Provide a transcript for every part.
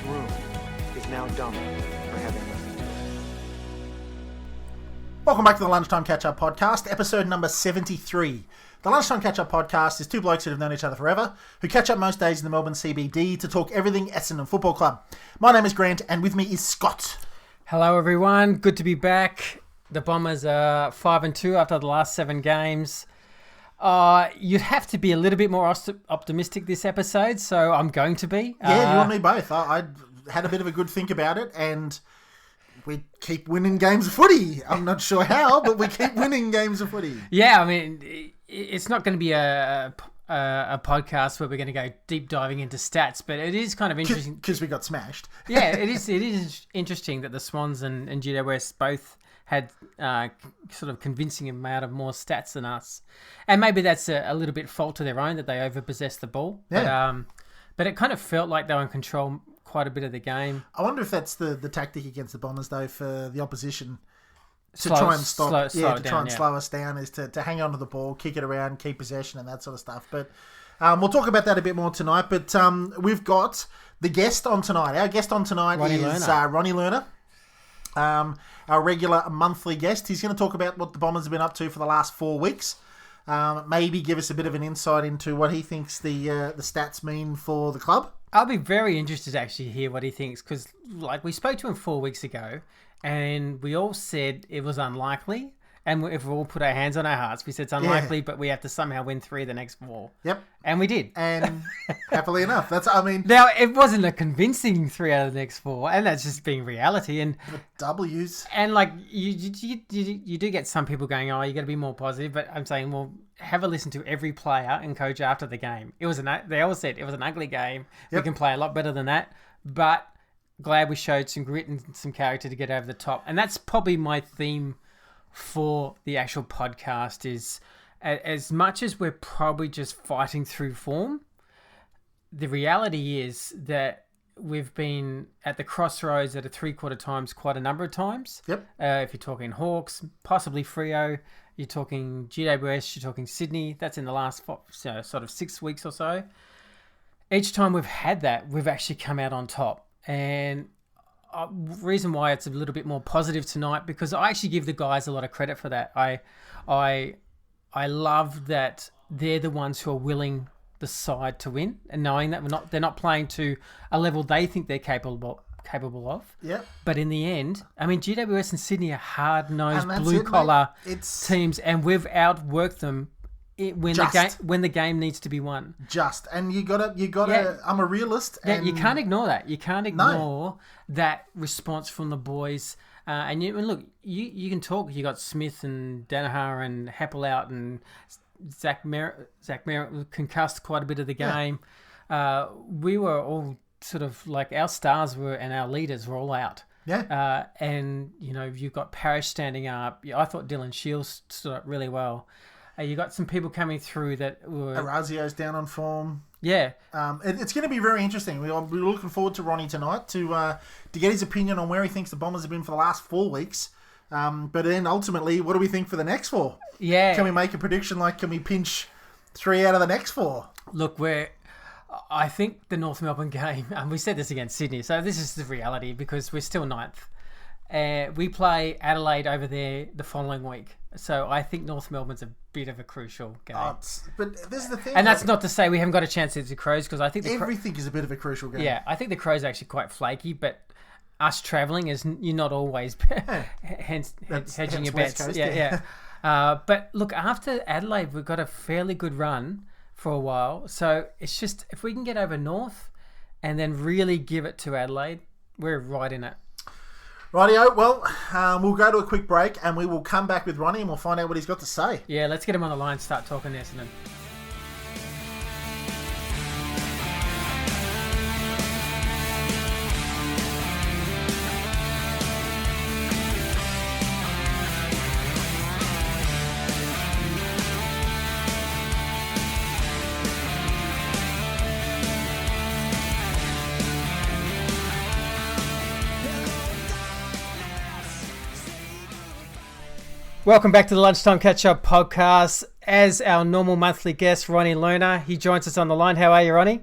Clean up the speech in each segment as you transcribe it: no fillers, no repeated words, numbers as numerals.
room is now dumb for having listened to it. Welcome back to the Lunchtime Catch-Up Podcast, episode number 73. The Lunchtime Catch-Up Podcast is two blokes that have known each other forever, who catch up most days in the Melbourne CBD to talk everything Essendon Football Club. My name is Grant, and with me is Scott. Hello everyone, good to be back. The Bombers are 5-2 after the last 7 games. You'd have to be a little bit more optimistic this episode, so I'm going to be. Yeah, you and me both. I had a bit of a good think about it, and we keep winning games of footy. I'm not sure how, but we keep winning games of footy. Yeah, I mean, it's not going to be a podcast where we're going to go deep diving into stats, but it is kind of interesting. Because we got smashed. Yeah, it is interesting that the Swans and GWS both had sort of convincing amount of more stats than us. And maybe that's a little bit fault to their own that they overpossessed the ball. Yeah. But it kind of felt like they were in control quite a bit of the game. I wonder if that's the tactic against the Bombers, though, for the opposition to try and slow us down, is to hang on to the ball, kick it around, keep possession and that sort of stuff. But we'll talk about that a bit more tonight. But we've got the guest on tonight. Our guest on tonight is Ronny Lerner. Our regular monthly guest. He's going to talk about what the Bombers have been up to for the last 4 weeks. Maybe give us a bit of an insight into what he thinks the stats mean for the club. I'll be very interested to actually hear what he thinks, because like we spoke to him 4 weeks ago and we all said it was unlikely. And if we all put our hands on our hearts, we said it's unlikely, but we have to somehow win 3 of the next 4. Yep. And we did. And happily enough. Now, it wasn't a convincing 3 out of the next 4, and that's just being reality. And W's. And like, you do get some people going, oh, you got to be more positive. But I'm saying, well, have a listen to every player and coach after the game. They all said it was an ugly game. Yep. We can play a lot better than that. But glad we showed some grit and some character to get over the top. And that's probably my theme for the actual podcast, is as much as we're probably just fighting through form, the reality is that we've been at the crossroads at a 3/4 times quite a number of times. Yep. If you're talking Hawks, possibly Freo, you're talking GWS, you're talking Sydney, that's in the last sort of 6 weeks or so. Each time we've had that, we've actually come out on top. And reason why it's a little bit more positive tonight, because I actually give the guys a lot of credit for that. I love that they're the ones who are willing the side to win, and knowing that they're not playing to a level they think they're capable of. Yeah. But in the end, I mean, GWS and Sydney are hard-nosed, blue-collar teams, and we've outworked them when the game needs to be won. And you gotta. I'm a realist. And you can't ignore that. You can't ignore that response from the boys. And look, you can talk. You got Smith and Danaher and Heppel out, and Zach Merritt concussed quite a bit of the game. Yeah. We were all sort of like, our stars were and our leaders were all out. Yeah. And you've got Parrish standing up. I thought Dylan Shields stood up really well. You got some people coming through that were... Orazio's down on form. Yeah. It's going to be very interesting. We're looking forward to Ronny tonight to get his opinion on where he thinks the Bombers have been for the last 4 weeks. But then ultimately, what do we think for the next 4? Yeah. Can we make a prediction? Can we pinch 3 out of the next 4? Look, I think the North Melbourne game, and we said this against Sydney, so this is the reality, because we're still 9th. We play Adelaide over there the following week. So I think North Melbourne's a bit of a crucial game. But this is the thing. And that's not to say we haven't got a chance against the Crows, because I think everything is a bit of a crucial game. Yeah, I think the Crows are actually quite flaky, but us travelling is you're not always hedging your bets. Coast, yeah. But look, after Adelaide, we've got a fairly good run for a while. So it's just, if we can get over North and then really give it to Adelaide, we're right in it. Rightio, well, we'll go to a quick break and we will come back with Ronny and we'll find out what he's got to say. Yeah, let's get him on the line, start talking Essendon. Welcome back to the Lunchtime Catch-Up Podcast. As our normal monthly guest, Ronny Lerner, he joins us on the line. How are you, Ronny?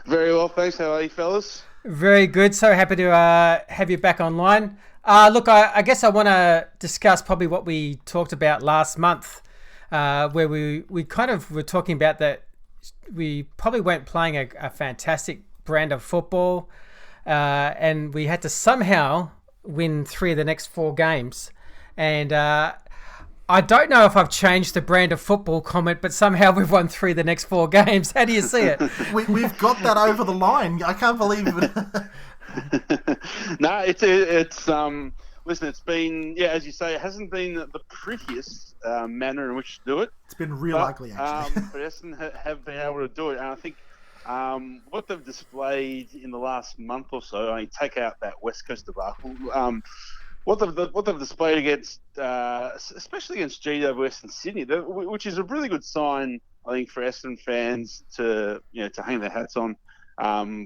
Very well, thanks. How are you, fellas? Very good. So happy to have you back online. Look, I guess I want to discuss probably what we talked about last month, where we kind of were talking about that we probably weren't playing a fantastic brand of football, and we had to somehow win 3 of the next 4 games. And I don't know if I've changed the brand of football comment, but somehow we've won 3 of the next 4 games. How do you see it? We've got that over the line. I can't believe it. No, listen, it's been, as you say, it hasn't been the prettiest manner in which to do it. It's been real ugly, actually. But Essendon have been able to do it. And I think what they've displayed in the last month or so, I mean, take out that West Coast debacle, what they've displayed against, especially against GWS and Sydney, which is a really good sign, I think, for Essendon fans to hang their hats on,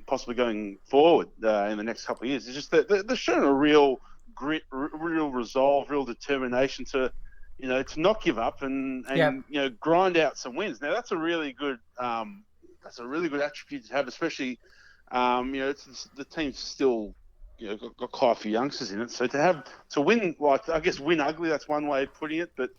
possibly going forward in the next couple of years. It's just that they're showing a real grit, real resolve, real determination to not give up and grind out some wins. Now that's a really good attribute to have, especially the team's still got quite a few youngsters in it. So to win, win ugly, that's one way of putting it. But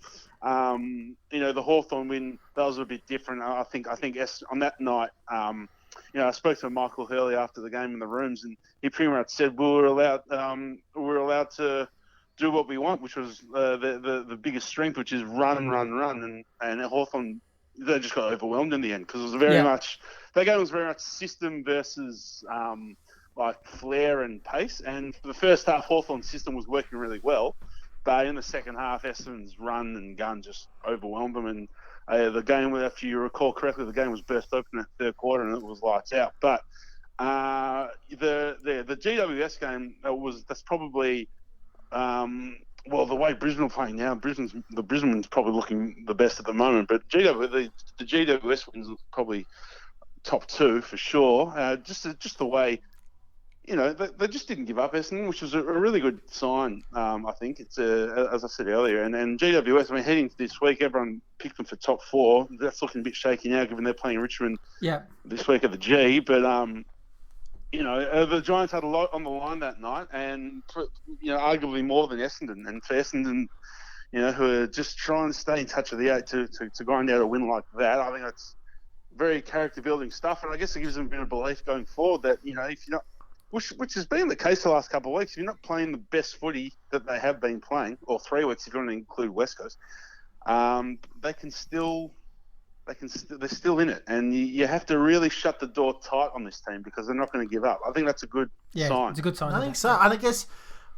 the Hawthorn win, that was a bit different. I think on that night, I spoke to Michael Hurley after the game in the rooms, and he pretty much said we were allowed to do what we want, which was the biggest strength, which is run, and Hawthorn, they just got overwhelmed in the end because it was very much that game was very much system versus flair and pace. And for the first half, Hawthorn's system was working really well, but in the second half, Essendon's run and gun just overwhelmed them. And the game, if you recall correctly, the game was burst open in the third quarter and it was lights out. But the GWS game that's probably the way Brisbane are playing now. Brisbane's probably looking the best at the moment, but the GWS wins probably top 2 for sure. Just the way. They just didn't give up, Essendon, which was a really good sign. I think it's as I said earlier, and GWS. I mean, heading to this week, everyone picked them for top 4. That's looking a bit shaky now, given they're playing Richmond this week at the G. But the Giants had a lot on the line that night, and arguably more than Essendon. And for Essendon, who are just trying to stay in touch with the 8 to grind out a win like that, I think that's very character building stuff. And I guess it gives them a bit of belief going forward that if you're not, which has been the case the last couple of weeks. If you're not playing the best footy that they have been playing, or 3 weeks if you want to include West Coast, they're still in it, and you have to really shut the door tight on this team because they're not going to give up. I think that's a good sign. It's a good sign. I think so, and I guess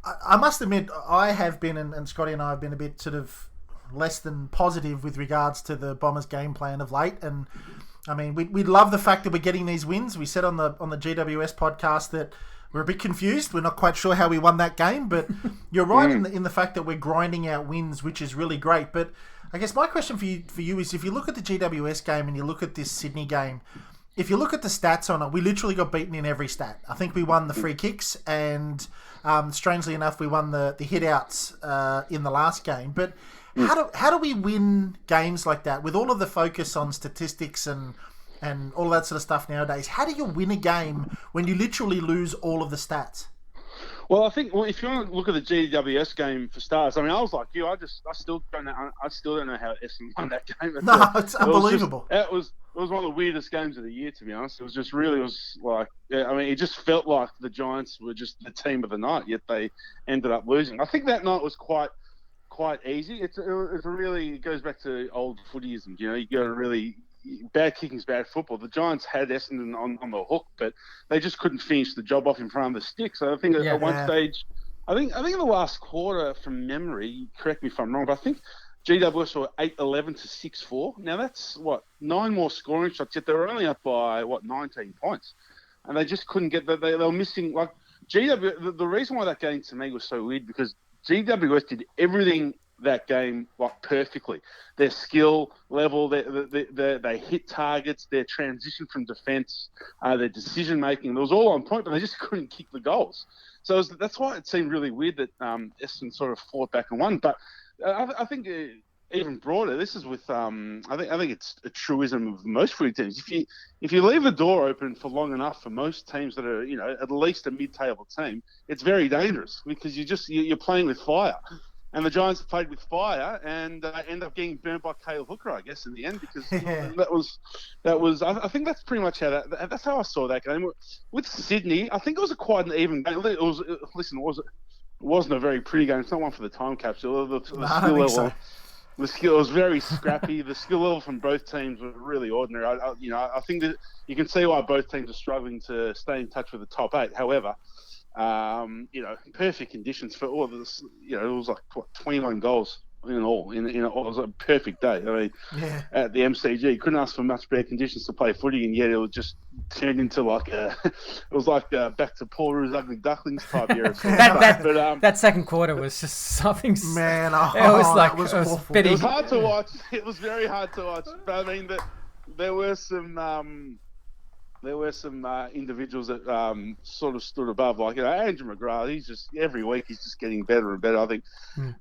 I must admit I have been, and Scotty and I have been a bit sort of less than positive with regards to the Bombers' game plan of late, and I mean, we love the fact that we're getting these wins. We said on the GWS podcast that we're a bit confused. We're not quite sure how we won that game, but you're right in the fact that we're grinding out wins, which is really great. But I guess my question for you is, if you look at the GWS game and you look at this Sydney game, if you look at the stats on it, we literally got beaten in every stat. I think we won the free kicks, and strangely enough, we won the hit-outs in the last game. But how do we win games like that with all of the focus on statistics and all that sort of stuff nowadays? How do you win a game when you literally lose all of the stats? Well, I think if you want to look at the GWS game for starters, I mean, I was like you. I still don't know how Essendon won that game. It's unbelievable. It was one of the weirdest games of the year, to be honest. It just felt like the Giants were just the team of the night, yet they ended up losing. I think that night was quite easy. It goes back to old footyism. You got to really. Bad kicking's bad football. The Giants had Essendon on the hook, but they just couldn't finish the job off in front of the stick. So I think at one stage, I think in the last quarter, from memory, correct me if I'm wrong, but I think GWS were 8-11 to 6-4. Now that's 9 more scoring shots, yet they were only up by 19 points, and they just couldn't get that. They were missing GW. The reason why that game to me was so weird because GWS did everything that game perfectly. Their skill level, they hit targets, their transition from defence, their decision making, it was all on point, but they just couldn't kick the goals. So that's why it seemed really weird that Essendon sort of fought back and won. But I think even broader. This is with I think it's a truism of most footy teams. If you leave the door open for long enough for most teams that are at least a mid-table team, it's very dangerous because you're playing with fire. And the Giants played with fire and end up getting burnt by Cale Hooker, I guess, in the end, because that was. I think that's pretty much that's how I saw that game. With Sydney, I think it was quite an even game. It wasn't a very pretty game. It's not one for the time capsule. The skill level. So. The skill was very scrappy. The skill level from both teams was really ordinary. I think that you can see why both teams are struggling to stay in touch with the top 8. However, perfect conditions for all of this. It was like 21 goals in all. It was a perfect day. I mean, at the MCG, couldn't ask for much better conditions to play footy, and yet it was just turned into back to Paul Roos' Ugly Ducklings type era. That second quarter was just something. Man, it was awful. It was hard to watch. It was very hard to watch. But I mean, there were some. There were some individuals that sort of stood above, like Andrew McGrath. He's just every week he's just getting better and better. I think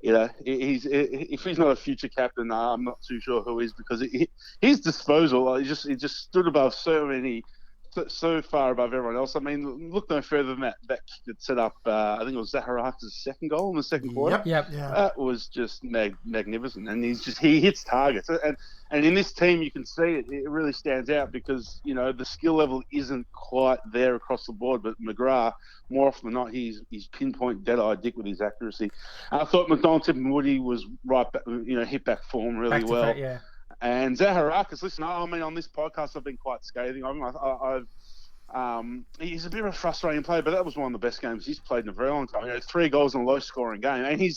if he's not a future captain, I'm not too sure who is, because his disposal, he just stood above so far above everyone else. I mean, look no further than that kick that set up. I think it was Zaharakis' second goal in the second quarter. Yep. That was just magnificent, and he hits targets. And in this team, you can see it really stands out because the skill level isn't quite there across the board. But McGrath, more often than not, he's pinpoint dead-eye dick with his accuracy. I thought McDonald, Tip and Woody was right back, hit back form really well. Yeah. And Zaharakis, listen, I mean, on this podcast, I've been quite scathing. He's a bit of a frustrating player, but that was one of the best games he's played in a very long time. 3 goals in a low-scoring game, and he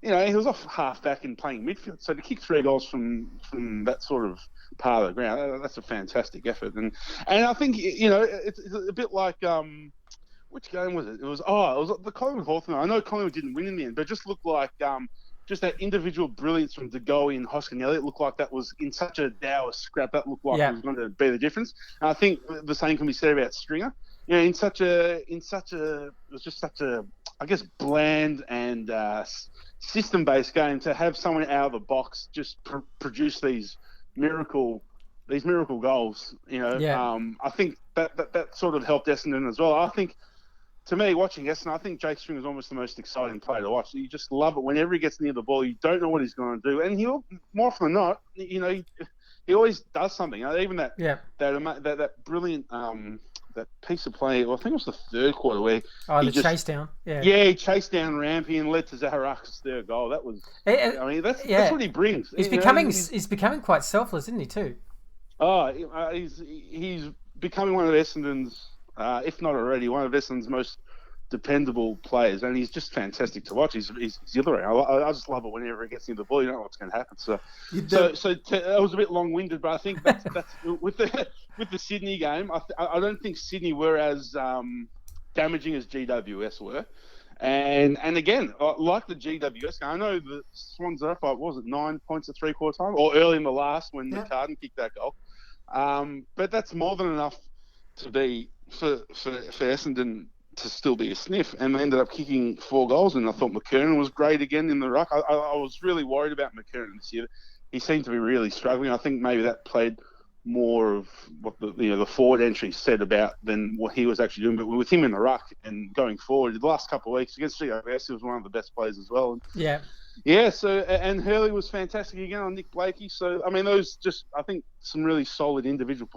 was off half back and playing midfield. So to kick 3 goals from that sort of part of the ground, that's a fantastic effort. And I think it's a bit like which game was it? It was the Collingwood Hawthorn. I know Collingwood didn't win in the end, but it just looked like just that individual brilliance from De Goey and Hoskin Elliott looked like that was in such a dour scrap. That looked like it was going to be the difference. And I think the same can be said about Stringer. It was just such a, I guess, bland and system-based game to have someone out of the box just produce these miracle goals. I think that sort of helped Essendon as well. I think. To me, watching Essendon, I think Jake Stringer is almost the most exciting player to watch. You just love it whenever he gets near the ball. You don't know what he's going to do, and he'll more often than not, he always does something. Even that brilliant that piece of play. Well, I think it was the third quarter where he chase down. He chased down Rampy and led to Zaharakis' third goal. That was. That's what he brings. He's becoming quite selfless, isn't he? Too. He's becoming one of Essendon's. If not already, one of Essendon's most dependable players, and he's just fantastic to watch. He's exhilarating. I just love it whenever he gets into the ball. You don't know what's going to happen. So that was a bit long-winded, but I think that's with the Sydney game. I don't think Sydney were as damaging as GWS were, and again, like the GWS game, I know the Swans are up. Was it 9 points at 3/4 time, or early in the last when McCartan kicked that goal? But that's more than enough to be. For Essendon to still be a sniff, and they ended up kicking 4 goals, and I thought McKernan was great again in the ruck. I was really worried about McKernan this year. He seemed to be really struggling. I think maybe that played more of what the forward entry said about than what he was actually doing. But with him in the ruck and going forward, the last couple of weeks against GWS, he was one of the best players as well. So and Hurley was fantastic again on Nick Blakey. So I mean, those I think some really solid individual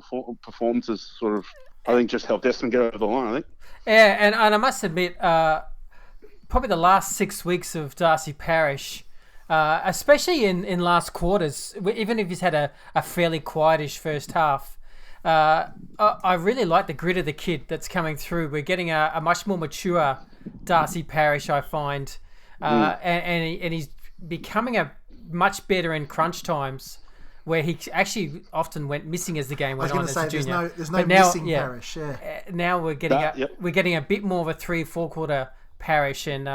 performances sort of. I think just helped Essendon get over the line, I think. Yeah, and I must admit, probably the last 6 weeks of Darcy Parish, especially in last quarters, even if he's had a fairly quietish first half, I really like the grit of the kid that's coming through. We're getting a much more mature Darcy Parish, I find, and he's becoming a much better in crunch times. Where he actually often went missing as the game went on as a junior. There's no missing Parish. Now we're getting a bit more of a 3-4 quarter Parish, and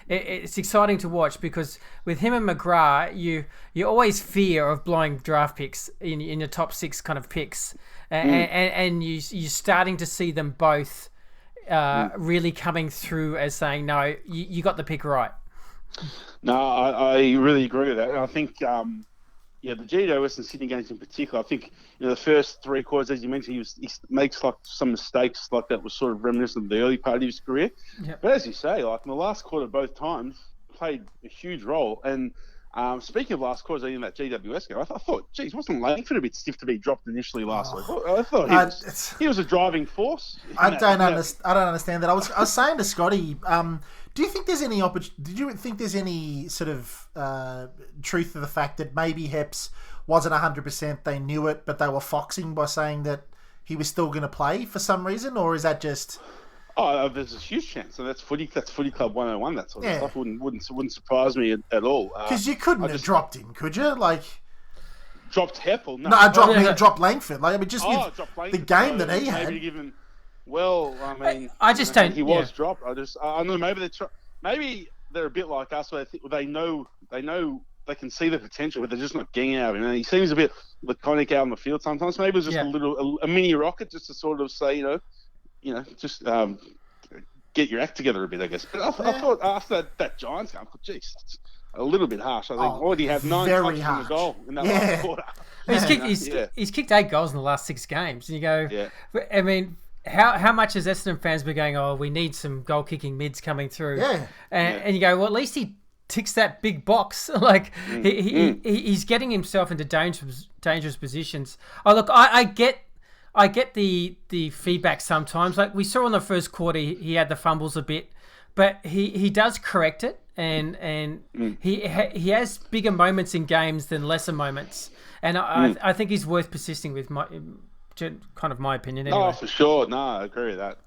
it's exciting to watch because with him and McGrath, you always fear of blowing draft picks in your top 6 kind of picks, and you're starting to see them both really coming through as saying, no, you got the pick right. No, I really agree with that. And I think, the GWS Western Sydney games in particular, I think, the first 3 quarters, as you mentioned, he makes like some mistakes like that was sort of reminiscent of the early part of his career. Yep. But as you say, like in the last quarter, both times played a huge role. And speaking of last quarters, in that GWS game, I thought, geez, wasn't Langford a bit stiff to be dropped initially last week? I thought he was a driving force. I don't understand that. I was saying to Scotty, do you think there's any Did you think there's any sort of truth to the fact that maybe Heps wasn't 100%? They knew it, but they were foxing by saying that he was still going to play for some reason, or is that just? Oh, there's a huge chance. So that's footy club 101. That sort of stuff wouldn't surprise me at all. Because you couldn't have dropped him, could you? Like dropped Heppel? No, dropped Langford. Like, I mean, just with the game that he had. Maybe give him. Well, I mean, I just don't. He was dropped. I don't know. Maybe they're a bit like us, where they know they can see the potential, but they're just not getting out of him. And he seems a bit laconic out on the field sometimes. Maybe it was just a mini rocket, just to sort of say, just get your act together a bit, I guess. But I thought after that Giants game, geez, that's a little bit harsh. I think already have 9 touches in the goal in that last quarter. He's kicked 8 goals in the last 6 games, and you go, I mean. How much has Essendon fans been going, oh, we need some goal-kicking mids coming through? And you go, well, at least he ticks that big box. Like, he's getting himself into dangerous positions. Oh, look, I get the feedback sometimes. Like, we saw in the first quarter, he had the fumbles a bit, but he does correct it, and he has bigger moments in games than lesser moments. And I think he's worth persisting with, kind of my opinion anyway. Oh, for sure. No, I agree with that.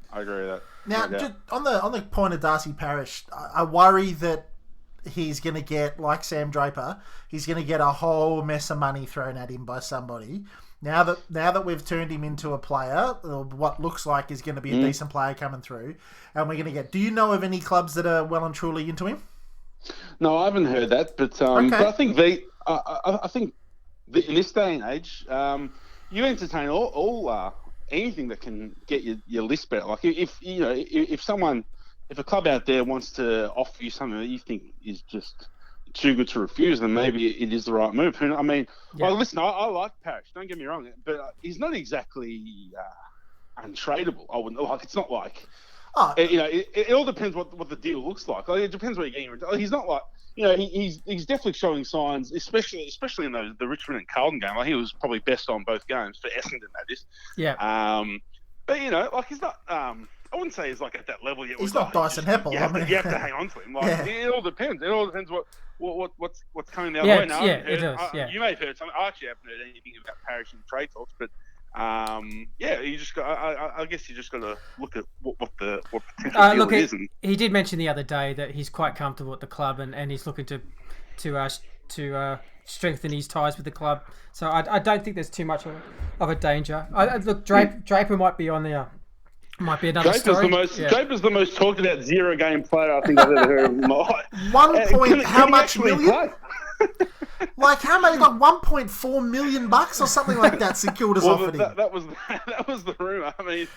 Now, just on the point of Darcy Parish, I worry that he's going to get, like Sam Draper, he's going to get a whole mess of money thrown at him by somebody. Now that we've turned him into a player, or what looks like is going to be a decent player coming through, and we're going to get. Do you know of any clubs that are well and truly into him? No, I haven't heard that, but I think I think in this day and age. You entertain all anything that can get your list better. Like if a club out there wants to offer you something that you think is just too good to refuse, then maybe it is the right move. I mean, well, listen, I like Parish. Don't get me wrong, but he's not exactly untradeable. I wouldn't like. It's not like. It all depends what the deal looks like. It depends what you're getting. He's not like. He's definitely showing signs, especially in the Richmond and Carlton game. Like he was probably best on both games for Essendon, that is. Yeah. But like he's not. I wouldn't say he's like at that level yet. He's not Dyson Heppel. You have to hang on to him. Like it all depends. It all depends what's coming the other way. Now, it does. You may have heard something. I actually haven't heard anything about Parish in trade talks, but. You just got. I guess you just got to look at what the potential deal is. He did mention the other day that he's quite comfortable at the club, and he's looking to strengthen his ties with the club. So I don't think there's too much of a danger. Look, Draper might be on there. Might be another story. Draper's the most talked about zero game player I think I've ever heard of in my life. 1 point, how much million? Like how many? Like $1.4 million or something like that. St Kilda's offered him. That was the rumor. I mean,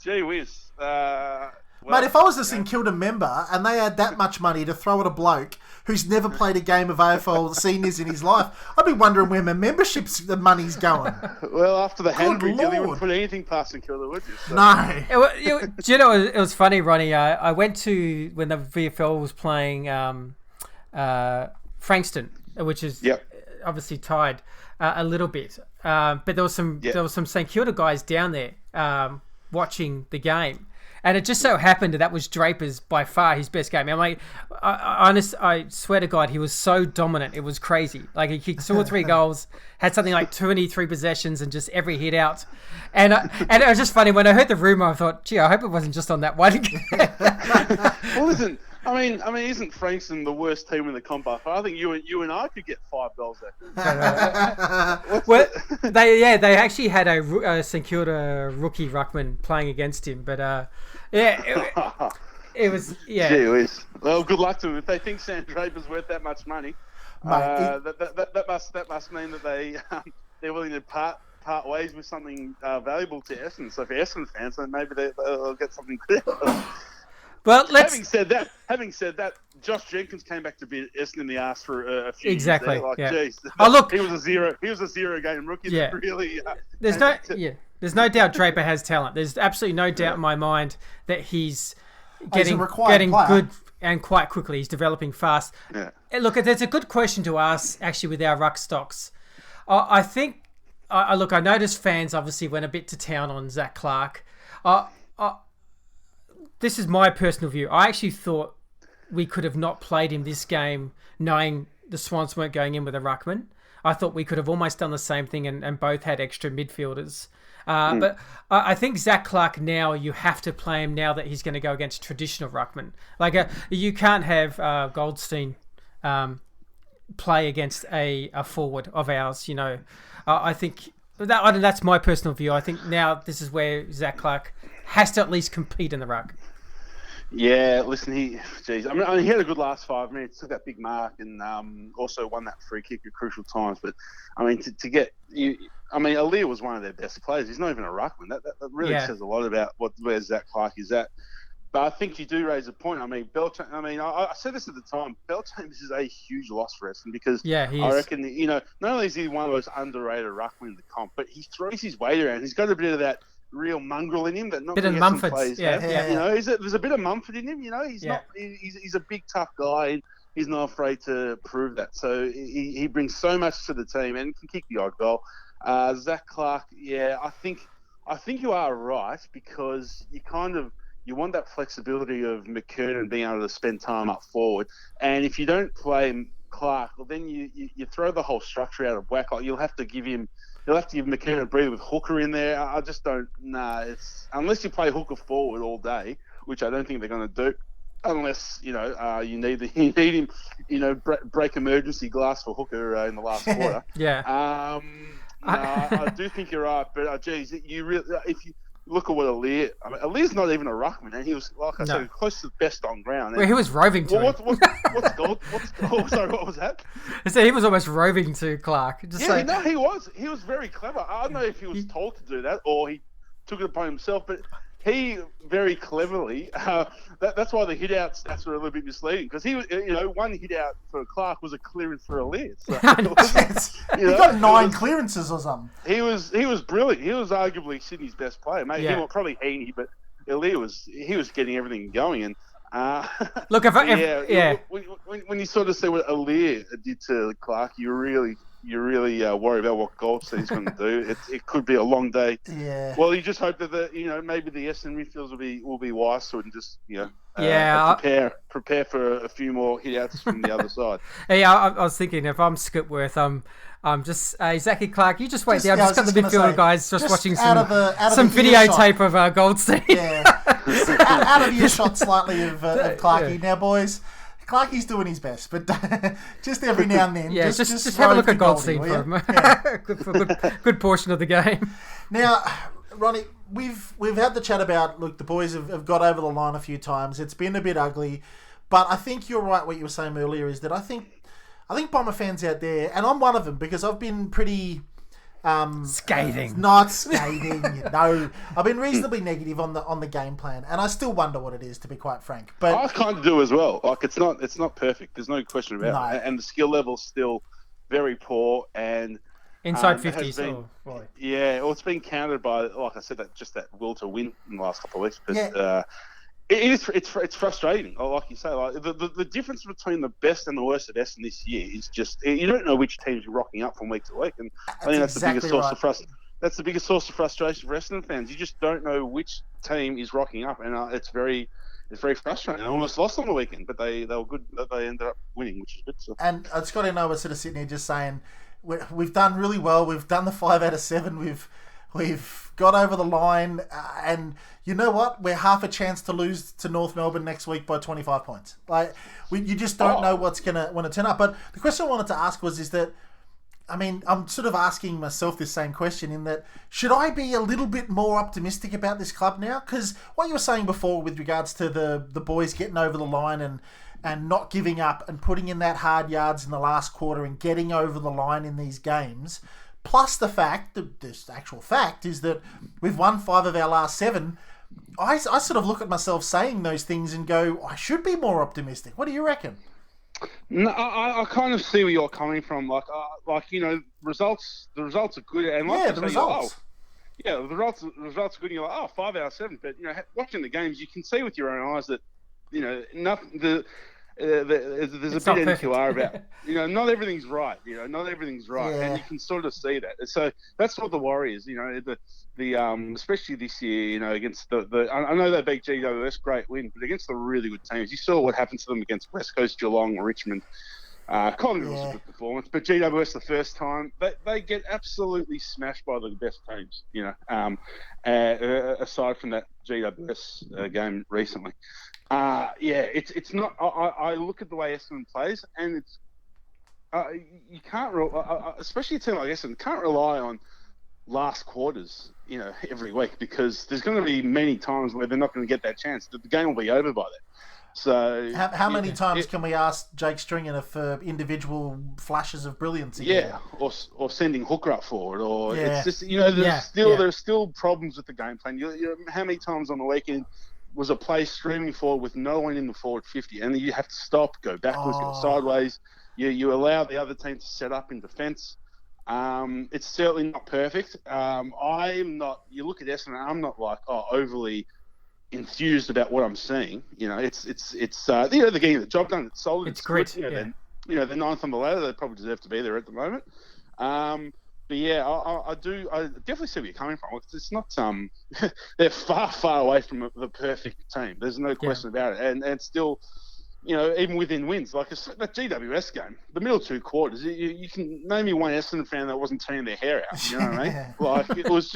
gee whiz. Mate, if I was a St Kilda member and they had that much money to throw at a bloke who's never played a game of AFL seniors in his life, I'd be wondering where my the money's going. Well, after the handbrake deal, you wouldn't put anything past St Kilda, would you? So. No. Do you know, it was funny, Ronnie. I went to, when the VFL was playing Frankston, which is obviously tied a little bit. But there was some St Kilda guys down there watching the game. And it just so happened that was Draper's by far his best game. I'm like, I swear to God, he was so dominant. It was crazy. Like he kicked 2 or 3 goals, had something like 23 possessions, and just every hit out. And it was just funny when I heard the rumor. I thought, gee, I hope it wasn't just on that one. Well, listen. I mean, isn't Frankston the worst team in the comp? I think you and I could get 5 goals there. Well, they actually had a St Kilda rookie ruckman playing against him, but it was Gee whiz. Well, good luck to them. If they think Sam Draper's worth that much money, that must mean that they're willing to part ways with something valuable to Essendon. So for Essendon fans, then maybe they'll get something good. Well, Having said that, Josh Jenkins came back to be Essendon in the ass for a few years there. Like, geez, look, he was a zero game rookie. Yeah. Really. There's no doubt Draper has talent. There's absolutely no doubt in my mind that he's getting good and quite quickly. He's developing fast. Yeah. Look, there's a good question to ask actually with our ruck stocks. I think. I noticed fans obviously went a bit to town on Zach Clark. This is my personal view. I actually thought we could have not played him this game knowing the Swans weren't going in with a ruckman. I thought we could have almost done the same thing and both had extra midfielders. But I think Zach Clark now, you have to play him now that he's going to go against traditional ruckman. Like you can't have Goldstein play against a forward of ours, you know. I think that's my personal view. I think now this is where Zach Clark has to at least compete in the ruck. Yeah, listen, he had a good last 5 minutes, took that big mark, and also won that free kick at crucial times. But I mean, to get you, I mean, Aaliyah was one of their best players. He's not even a ruckman. That really says a lot about where Zach Clark is at. But I think you do raise a point. I mean, I said this at the time. Beltane is a huge loss for Essendon because I reckon, you know, not only is he one of those underrated ruckmen in the comp, but he throws his weight around. He's got a bit of that real mongrel in him that not many Essendon players have. You know, there's a bit of Mumford in him. You know, he's a big tough guy. He's not afraid to prove that. So he brings so much to the team and can kick the odd goal. Zach Clark, I think you are right because you want that flexibility of McKernan being able to spend time up forward. And if you don't play Clark, well, then you throw the whole structure out of whack. Like you'll have to give McKernan a breather with Hooker in there. I just don't. It's unless you play Hooker forward all day, which I don't think they're going to do. Unless you need him, break emergency glass for Hooker in the last quarter. I do think you're right, but geez, if you look at what Aaliyah. I mean, Aaliyah's not even a ruckman, and he was, like I said, close to the best on ground. Well, he was roving to him. What's gold? Sorry, what was that? So he was almost roving to Clark. He was. He was very clever. I don't know if he was told to do that or he took it upon himself, but he very cleverly. That's why the hit out stats were a little bit misleading because he was, one hit out for Clark was a clearance for Aaliyah. So, he got 9 clearances or something. He was brilliant. He was arguably Sydney's best player. Maybe probably Heaney, but Aaliyah was getting everything going. And look, when you sort of see what Aaliyah did to Clark, you really worry about what Goldstein's going to do. It could be a long day. Yeah. Well, you just hope that maybe the Essendon midfielders will be wise to it and just prepare for a few more hit outs from the other side. Yeah, I was thinking if I'm Skipworth, I'm just Zachy Clark. You just wait there. I've just got the midfielder guys just watching some videotape of Goldstein. Yeah, out of earshot slightly of Clarkie. Yeah. Now, boys. Clarkie's doing his best, but just every now and then. Yeah, just have a look at Goldstein for a good portion of the game. Now, Ronnie, we've had the chat about, look, the boys have got over the line a few times. It's been a bit ugly, but I think you're right what you were saying earlier is that I think Bomber fans out there, and I'm one of them because I've been pretty... scathing. Not scathing. No, I've been reasonably negative on the game plan, and I still wonder what it is, to be quite frank. But I kind of do as well. Like it's not perfect. There's no question about it. And the skill level's still very poor. And inside 50s. It's been countered by, like I said, that will to win in the last couple of weeks. But it's frustrating. Like you say, like the difference between the best and the worst of Essendon this year is just you don't know which team's rocking up from week to week, and I think that's the biggest source of frustration. That's the biggest source of frustration for Essendon fans. You just don't know which team is rocking up, and it's very frustrating. I almost lost on the weekend, but they were good. They ended up winning, which is good. So. And Scotty and I were sort of sitting here just saying we've done really well. We've done the 5 out of 7. We've got over the line, and you know what? We're half a chance to lose to North Melbourne next week by 25 points. Like you just don't know what's going to turn up. But the question I wanted to ask is that, I mean, I'm sort of asking myself this same question in that, should I be a little bit more optimistic about this club now? Because what you were saying before with regards to the boys getting over the line and not giving up and putting in that hard yards in the last quarter and getting over the line in these games... Plus the fact, this actual fact, is that we've won 5 of our last 7. I sort of look at myself saying those things and go, I should be more optimistic. What do you reckon? No, I kind of see where you're coming from. Like results. The results are good, and like the results. The results are good. And you're like, 5 out of 7. But watching the games, you can see with your own eyes that nothing. There's a bit NQR about, not everything's right. Not everything's right, and you can sort of see that. So that's what the Warriors, especially this year, against I know they beat GWS, great win, but against the really good teams, you saw what happened to them against West Coast, Geelong, Richmond. Collingwood was a good performance, but GWS the first time, they get absolutely smashed by the best teams. Aside from that GWS game recently. It's not. I look at the way Essendon plays, and it's you can't, especially a team like Essendon, can't rely on last quarters, every week, because there's going to be many times where they're not going to get that chance. The game will be over by then. So how many times can we ask Jake Stringer for individual flashes of brilliance again? or sending Hooker up forward, or it's just there's still problems with the game plan. How many times on the weekend was a play streaming forward with no one in the forward 50, and you have to stop, go backwards, go sideways. You allow the other team to set up in defence. It's certainly not perfect. I'm not. You look at Essendon, I'm not overly enthused about what I'm seeing. It's they're getting the job done. It's solid. It's great. They're ninth on the ladder. They probably deserve to be there at the moment. But I definitely see where you're coming from. It's not they're far away from the perfect team. There's no question about it. And still, even within wins, like that GWS game, the middle 2 quarters, you can name me one Essendon fan that wasn't tearing their hair out. You know what I mean? Like it was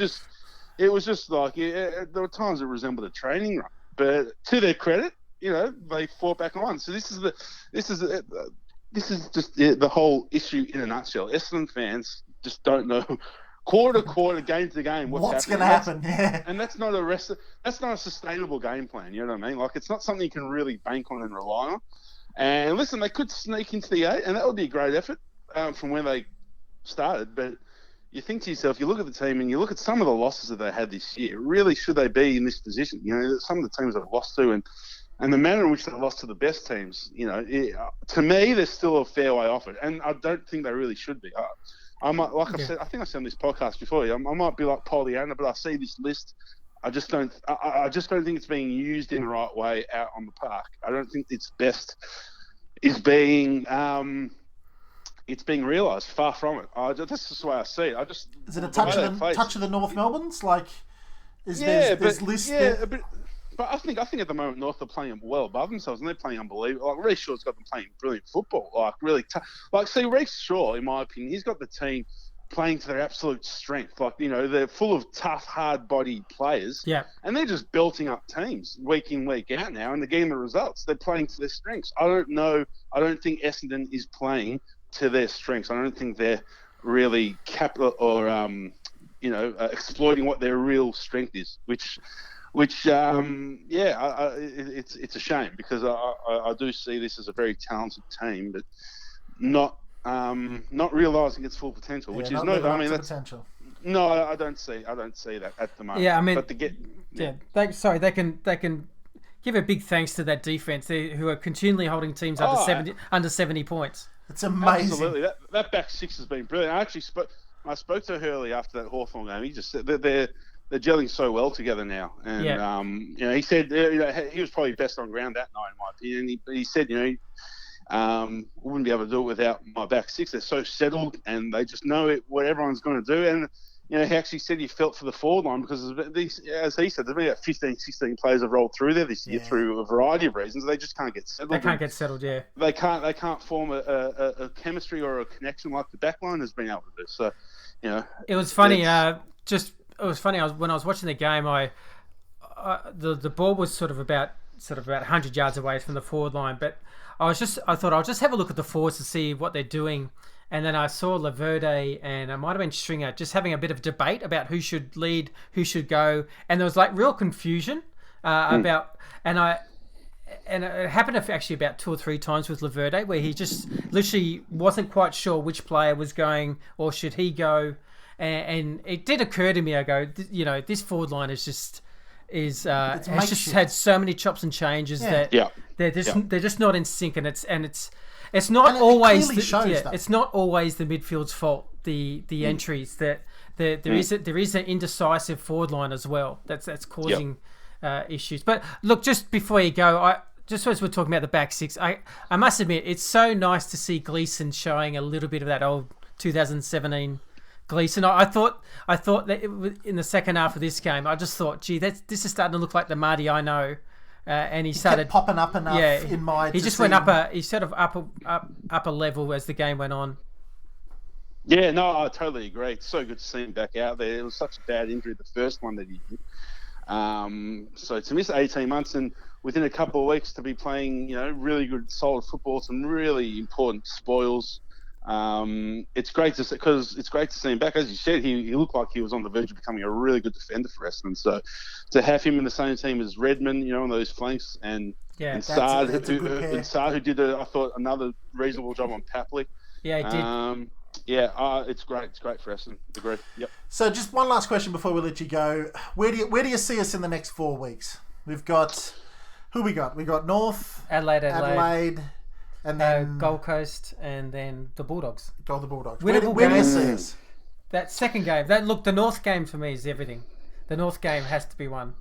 just like there were times it resembled a training run. But to their credit, they fought back on. So this is just the whole issue in a nutshell. Essendon fans just don't know quarter to quarter, game to game what's going to happen. And that's not a sustainable game plan. You know what I mean? Like it's not something you can really bank on and rely on. And listen, they could sneak into the 8, and that would be a great effort from where they started. But you think to yourself, you look at the team and you look at some of the losses that they had this year. Really, should they be in this position? Some of the teams they've lost to, and the manner in which they lost to the best teams. To me, they're still a fair way off it, and I don't think they really should be. I might, I said, I think I said on this podcast before. I might be like Pollyanna, but I see this list. I just don't think it's being used in the right way out on the park. I don't think its best is being realised. Far from it. That's just the way I see it. Is it a touch of the North Melbournes? Like, there's lists there? But I think at the moment North are playing well above themselves, and they're playing unbelievable. Like Reece Shaw's got them playing brilliant football. Like really tough. Like see Reece Shaw, in my opinion, he's got the team playing to their absolute strength. Like they're full of tough, hard-bodied players. Yeah. And they're just belting up teams week in, week out now, and they're getting the results. They're playing to their strengths. I don't think Essendon is playing to their strengths. I don't think they're really exploiting what their real strength is, which it's a shame, because I do see this as a very talented team, but not realising its full potential, which is potential. No, I don't see that at the moment. Yeah, I mean, but they can give a big thanks to that defense, who are continually holding teams under 70 points. It's amazing. Absolutely, that back six has been brilliant. I spoke to Hurley after that Hawthorn game. He just said that they're gelling so well together now, and he said he was probably best on ground that night in my opinion. He said wouldn't be able to do it without my back six. They're so settled and they just know what everyone's going to do. And he actually said he felt for the forward line, because as he said, there's been about 15, 16 players have rolled through there this year through a variety of reasons. They just can't get settled. They can't get settled. Yeah, they can't form a chemistry or a connection like the back line has been able to do. So it was funny. It was funny. When I was watching the game, the ball was sort of about 100 yards away from the forward line, but I thought I'll just have a look at the forwards to see what they're doing, and then I saw Laverde and it might have been Stringer just having a bit of debate about who should lead, who should go, and there was like real confusion about, and it happened actually about 2 or 3 times with Laverde, where he just literally wasn't quite sure which player was going or should he go. And it did occur to me, I go, this forward line is just, has just had so many chops and changes that they're just not in sync, and it's not always it's not always the midfield's fault. The entries that there is an indecisive forward line as well that's causing issues. But look, just before you go, just as we're talking about the back six, I must admit it's so nice to see Gleeson showing a little bit of that old 2017 Gleeson. I thought that in the second half of this game, I just thought, gee, this is starting to look like the Marty I know. And he started popping up enough in my. He just went up he sort of up a level as the game went on. Yeah, no, I totally agree. It's so good to see him back out there. It was such a bad injury, the first one that he did. So to miss 18 months and within a couple of weeks to be playing, really good, solid football, some really important spoils. It's great to see, because it's great to see him back. As you said, he looked like he was on the verge of becoming a really good defender for Essendon. So to have him in the same team as Redmond, on those flanks, and Saad, who did I thought another reasonable job on Papley. Yeah, he did. It's great. It's great for Essendon. Agree. Yep. So just one last question before we let you go. Where do you see us in the next 4 weeks? We've got we got North, Adelaide. And then Gold Coast, and then the Bulldogs. The Bulldogs. Where do you see us? That second game. The North game for me is everything. The North game has to be won.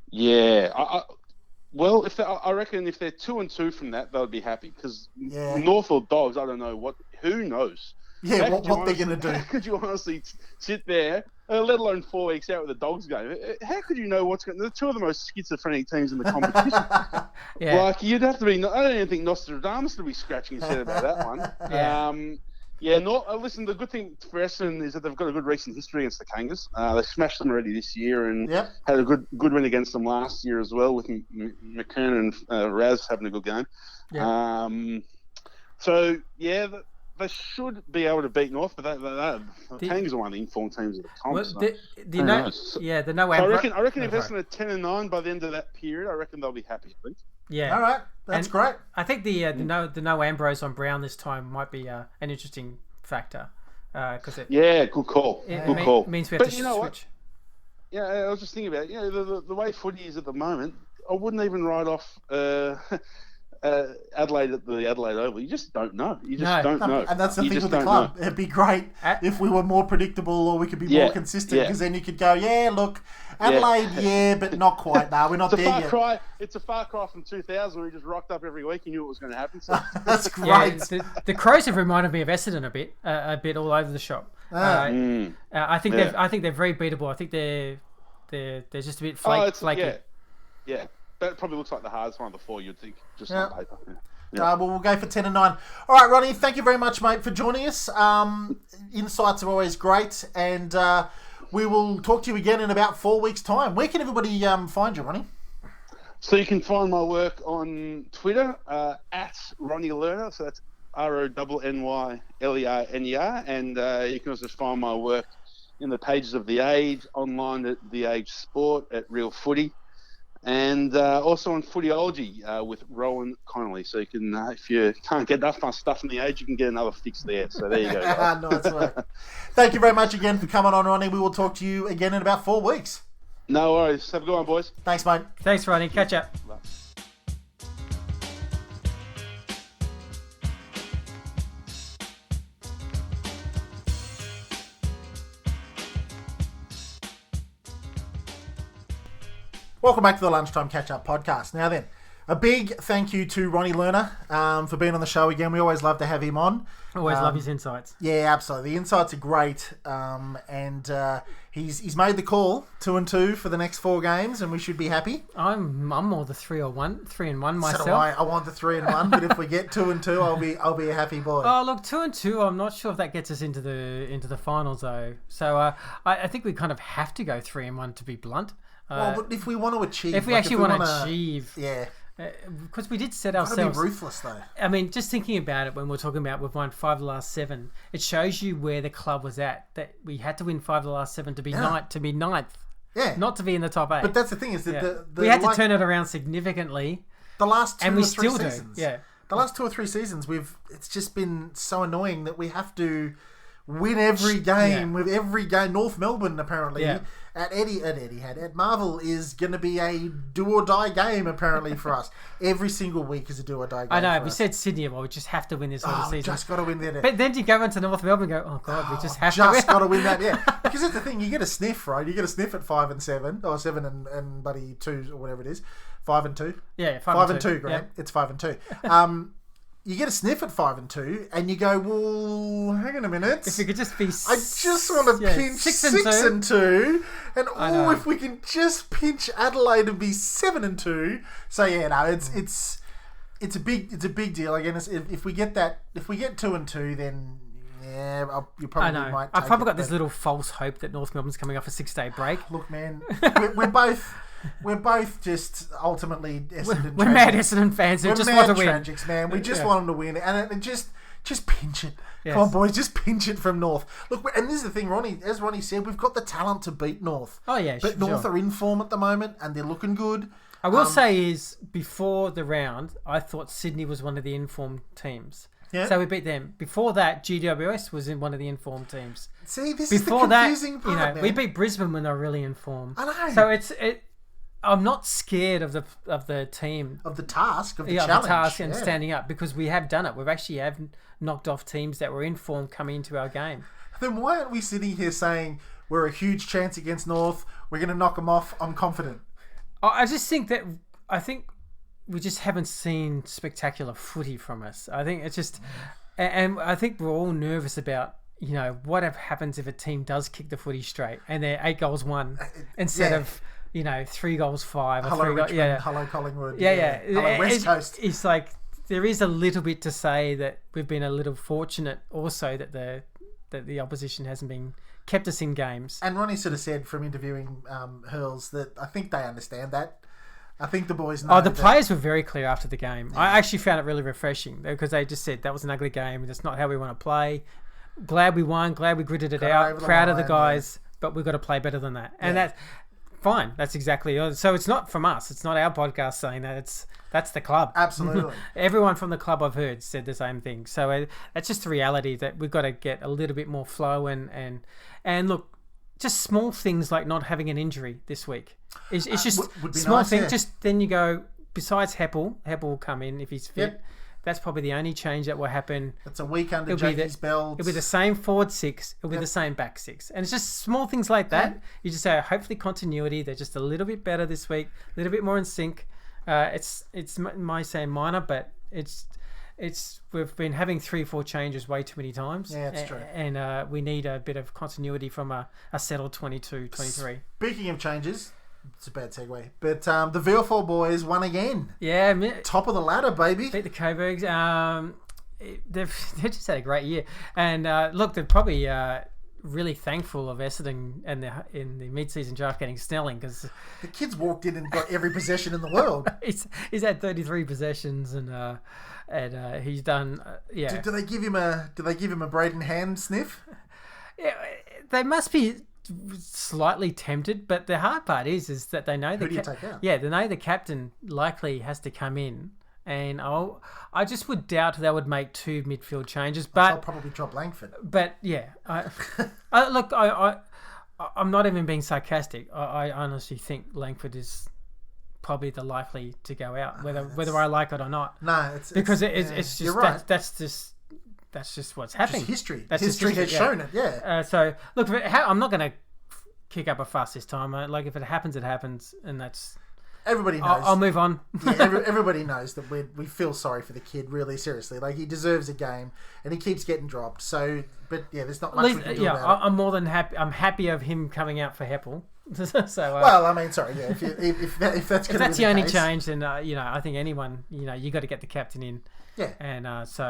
Yeah. I reckon if they're 2-2 from that, they'll be happy, because North or Dogs, I don't know who knows. Yeah, what they're going to do. How could you honestly sit there, let alone 4 weeks out with the Dogs game? How could you know what's going to... They're two of the most schizophrenic teams in the competition. Like, you'd have to be... I don't even think Nostradamus would be scratching his head about that one. Listen, the good thing for Essendon is that they've got a good recent history against the Kangas. They smashed them already this year and had a good win against them last year as well, with McKernan and Raz having a good game. They should be able to beat North, but the Kangas are one of the informed teams of the comp. I reckon if Essendon are 10-9 by the end of that period, I reckon they'll be happy. I think. Yeah. All right. That's great. I think the no Ambrose on Brown this time might be an interesting factor. Good call. Good call. Means we have to switch. What? Yeah, I was just thinking about it. The way footy is at the moment, I wouldn't even write off Adelaide at the Adelaide Oval. You just don't know. Don't know. And that's the thing with the club. It'd be great if we were more predictable, or we could be more consistent, because then you could go, look, Adelaide, but not quite. No, we're not there yet. It's a far cry from 2000, where we just rocked up every week and knew what was going to happen. So. That's great. The Crows have reminded me of Essendon a bit all over the shop. I think they're very beatable. I think they're just a bit flaky. Yeah. That probably looks like the hardest one of the four, you'd think, just on paper. We'll go for 10-9. All right, Ronny, thank you very much, mate, for joining us. Insights are always great, and we will talk to you again in about 4 weeks' time. Where can everybody find you, Ronny? So you can find my work on Twitter, at Ronny Lerner, so that's RONNYLERNER, and you can also find my work in the pages of The Age, online at The Age Sport, at Real Footy, and also on Footyology with Rowan Connolly. So you can, if you can't get enough stuff in The Age, you can get another fix there. So there you go, guys. Nice work. Thank you very much again for coming on, Ronny. We will talk to you again in about 4 weeks. No worries. Have a good one, boys. Thanks, mate. Thanks, Ronny. Catch up. Bye. Welcome back to the Lunchtime Catch-Up podcast. Now then, a big thank you to Ronny Lerner for being on the show again. We always love to have him on. Always love his insights. Yeah, absolutely. The insights are great, and he's made the call 2-2 for the next 4 games, and we should be happy. I'm more the 3-1 myself. So I want the 3-1, but if we get 2-2, I'll be a happy boy. Oh look, 2-2. I'm not sure if that gets us into the finals though. So I think we kind of have to go 3-1 to be blunt. But if we want to achieve... If we actually want to achieve... Yeah. Because we did set ourselves... Be ruthless, though. I mean, just thinking about it, when we're talking about we've won 5 of the last 7, it shows you where the club was at. That we had to win 5 of the last 7 to be ninth. Yeah. Not to be in the top 8. But that's the thing, is that we had to turn it around significantly. The last 2 and or we 3 still seasons. Do. Yeah. The last 2 or 3 seasons, it's just been so annoying that we have to win every game with every game. North Melbourne apparently Yeah. at Marvel is going to be a do or die game apparently for us. Every single week is a do or die game. I know. For We us. said Sydney, well, we just have to win this whole season. Just got to win that. But then you go into North Melbourne and go, oh God, we just have to just got to win that. Yeah, because that's the thing. You get a sniff, right? You get a sniff at 5 and 7, or 7 and bloody 2 or whatever it is, 5 and 2. Yeah, 5 and 2. Great, Yep. it's 5 and 2. You get a sniff at 5 and 2, and you go, well, hang on a minute. If we could just be, I just want to pinch 6 and 2, and if we can just pinch Adelaide and be 7 and 2. So yeah, no, it's a big deal. Again, if we get 2 and 2, then yeah, you probably might. I've probably got this little false hope that North Melbourne's coming off a 6-day break. Look, man, we're both just ultimately Essendon. We're mad Essendon fans who just want to win. Tragics, man. We just want them to win, and it just pinch it. Yes. Come on, boys, just pinch it from North. Look, and this is the thing, Ronnie. As Ronnie said, we've got the talent to beat North. Oh yeah, but North are in form at the moment, and they're looking good. I will say is before the round, I thought Sydney was one of the informed teams. Yeah. So we beat them. Before that, GWS was in one of the informed teams. See, this Before is the confusing part, man. we beat Brisbane when they were really informed. I know. So I'm not scared of the team. Of the task, of the challenge. challenge. The task and standing up, because we have done it. We've actually knocked off teams that were in form coming into our game. Then why aren't we sitting here saying we're a huge chance against North, we're going to knock them off, I'm confident? I just think we just haven't seen spectacular footy from us. I think it's just... And I think we're all nervous about, what happens if a team does kick the footy straight and they're 8 goals won instead of... 3 goals 5 or hello 3 goals. Richmond, hello Collingwood. Hello West Coast. It's like there is a little bit to say that we've been a little fortunate also that the opposition hasn't been kept us in games. And Ronnie sort of said from interviewing Hurls that I think they understand that. I think the boys know. The players were very clear after the game. Yeah. I actually found it really refreshing because they just said that was an ugly game. That's not how we want to play. Glad we won. Glad we gritted it out. Proud of the guys, but we've got to play better than that. And that's fine. That's exactly it. So it's not from us. It's not our podcast saying that. That's the club. Absolutely. Everyone from the club I've heard said the same thing. So that's just the reality that we've got to get a little bit more flow and look, just small things like not having an injury this week. It's just would be small nice, thing. yeah. Just then you go. Besides Heppel will come in if he's fit. Yep. That's probably the only change that will happen. It's a week under Jakey's belt. It'll be the same forward 6. It'll be the same back 6. And it's just small things like that. Yeah. You just say, hopefully continuity. They're just a little bit better this week. A little bit more in sync. It's my saying minor, but it's we've been having 3-4 changes way too many times. Yeah, that's true. And we need a bit of continuity from a settled 22, 23. Speaking of changes... It's a bad segue. But the VFL boys won again. Yeah. Top of the ladder, baby. Beat the Coburgs. They've just had a great year. And look, they're probably really thankful of Essendon and in the mid-season draft getting Snelling because... The kid's walked in and got every possession in the world. he's had 33 possessions and he's done... Do they give him a Braden Hand sniff? Yeah, they must be... slightly tempted, but the hard part is that they know who do you take out? Yeah, they know the captain likely has to come in, and I just would doubt they would make 2 midfield changes. But I'll probably drop Langford. But yeah, look, I'm not even being sarcastic. I honestly think Langford is probably the likely to go out, whether I like it or not. No, it's just you're right. That's just what's happening. Just history. That's history has shown it, yeah. So, look, I'm not going to kick up a fuss this time. Like, if it happens, it happens, and that's... Everybody knows. I'll move on. Everybody knows that we feel sorry for the kid, really, seriously. Like, he deserves a game, and he keeps getting dropped. So, but, yeah, there's not much we can do about it. I'm more than happy. I'm happy of him coming out for Heppel. Well, I mean, sorry, yeah. If that's the only change, then, I think anyone, you got to get the captain in. Yeah. And so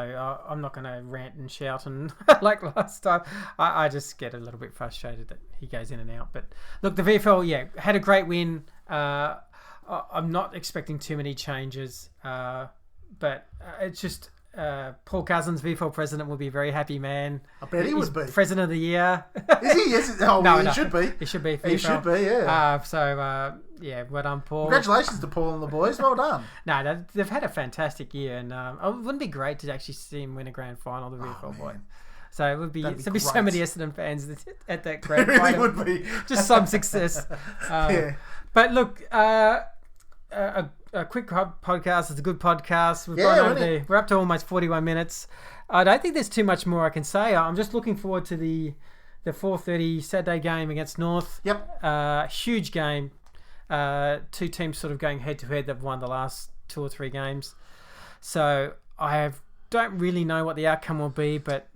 I'm not going to rant and shout and like last time. I just get a little bit frustrated that he goes in and out. But look, the VFL, had a great win. I'm not expecting too many changes. But it's just Paul Cousins, VFL president, will be a very happy man. I bet he would be. President of the year. Is he? Yes. Oh, no, he should be. He should be. He should be, yeah. Well done, Paul. Congratulations to Paul and the boys. Well done. No, they've had a fantastic year, and it wouldn't be great to actually see him win a grand final, the VFL boy. So it would be That'd be there'd be so great. many Essendon fans at that It grand really final. would be. Just some success. Yeah. But look, a quick podcast is a good podcast. We're up to almost 41 minutes. I don't think there's too much more I can say. I'm just looking forward to the 4:30 Saturday game against North. Yep. Huge game. Two teams sort of going head to head. They've won the last 2 or 3 games. So don't really know what the outcome will be, but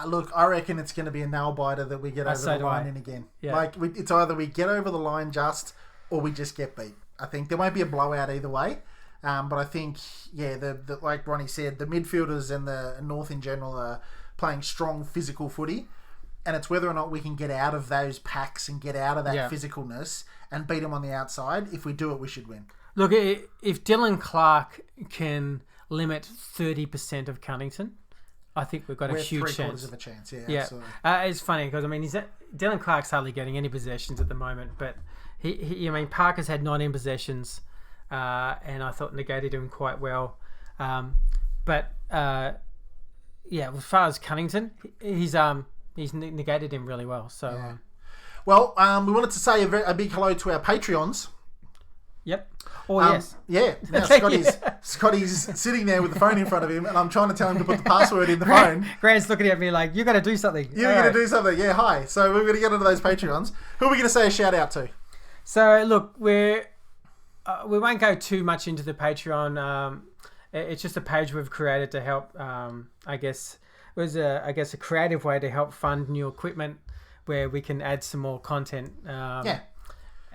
Look, I reckon it's going to be a nail biter that we get over the line in again. Yeah. It's either we get over the line just, or we just get beat. I think there won't be a blowout either way. But I think, the like Ronnie said, the midfielders and the North in general are playing strong physical footy. And it's whether or not we can get out of those packs and get out of that physicalness and beat them on the outside. If we do it, we should win. Look, if Dylan Clark can limit 30% of Cunnington, I think we've got a huge chance. Of a chance, yeah. Absolutely. It's funny because Dylan Clark's hardly getting any possessions at the moment, but Parker's had 19 possessions, and I thought negated him quite well. As far as Cunnington, he's negated him really well. So, well, we wanted to say a big hello to our Patreons. Yep. Yes. Yeah. Now Scotty's sitting there with the phone in front of him, and I'm trying to tell him to put the password in the phone. Grant's looking at me like, you got to do something. You're going to do something. Yeah, hi. So we're going to get into those Patreons. Who are we going to say a shout out to? So, look, we won't go too much into the Patreon. It's just a page we've created to help, I guess a creative way to help fund new equipment where we can add some more content.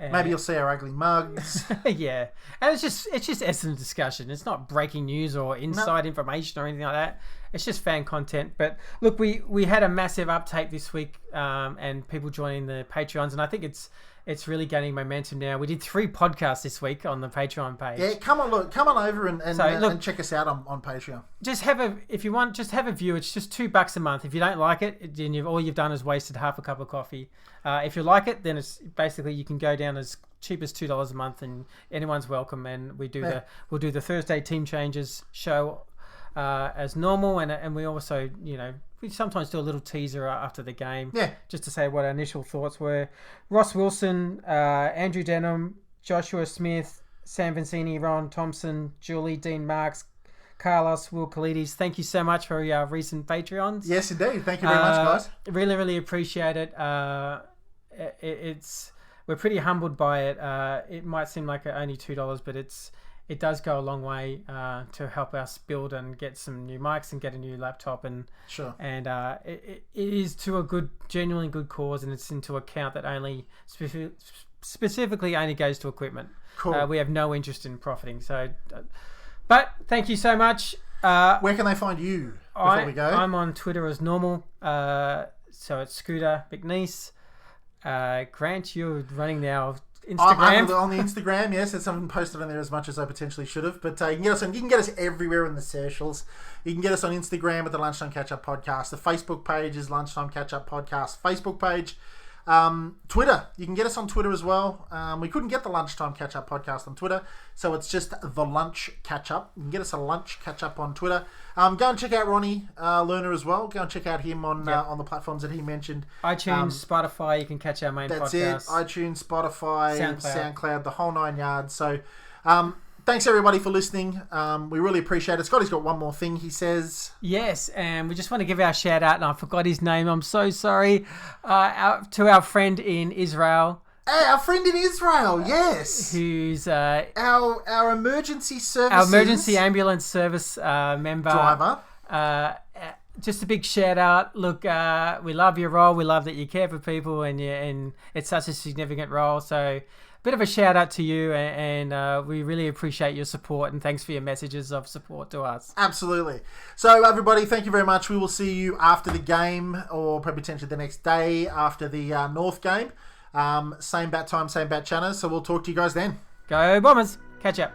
Maybe you'll see our ugly mugs. Yeah. And it's just Essendon discussion. It's not breaking news or inside information or anything like that. It's just fan content. But look, we had a massive uptake this week, and people joining the Patreons, and I think it's really gaining momentum now. We did 3 podcasts this week on the Patreon page. Yeah, come on over and check us out on Patreon. If you want, just have a view. It's just $2 a month. If you don't like it, then all you've done is wasted half a cup of coffee. If you like it, then it's basically you can go down as cheap as $2 a month, and anyone's welcome. And we'll do the Thursday team changes show as normal, and we also we sometimes do a little teaser after the game, just to say what our initial thoughts were. Ross Wilson, Andrew Denham, Joshua Smith, Sam Vincini, Ron Thompson, Julie, Dean Marks, Carlos, Will Kalides, thank you so much for your recent Patreons. Yes, indeed. Thank you very much, guys. Really, really appreciate it. We're pretty humbled by it. It might seem like only $2, but it does go a long way to help us build and get some new mics and get a new laptop, and it is to a genuinely good cause, and it's into account that only specifically only goes to equipment. Cool. We have no interest in profiting. So, but thank you so much. Where can they find you before we go? I'm on Twitter as normal. So it's Scooter McNeese. Grant, you're running now. Instagram. I'm on the Instagram, yes. There's something posted on there as much as I potentially should have. But you can get us everywhere in the socials. You can get us on Instagram at the Lunchtime Catch Up Podcast. The Facebook page is Lunchtime Catch Up Podcast Facebook page. Twitter. You can get us on Twitter as well. We couldn't get the Lunchtime Catch Up Podcast on Twitter, so it's just the Lunch Catch Up. You can get us a Lunch Catch Up on Twitter. Go and check out Ronny Lerner as well. Go and check out him on the platforms that he mentioned. iTunes, Spotify. You can catch our main podcast. That's it. iTunes, Spotify, SoundCloud, the whole 9 yards. So, thanks everybody for listening. We really appreciate it. Scotty's got one more thing he says. Yes, and we just want to give our shout out, and I forgot his name. I'm so sorry. To our friend in Israel. Hey, our friend in Israel, yes. Who's our emergency services. Our emergency ambulance service member. Driver. Just a big shout out. Look, we love your role. We love that you care for people, and it's such a significant role. So, bit of a shout out to you, and we really appreciate your support, and thanks for your messages of support to us. Absolutely. So, everybody, thank you very much. We will see you after the game, or probably potentially the next day after the North game. Same bat time, same bat channel. So we'll talk to you guys then. Go Bombers. Catch up.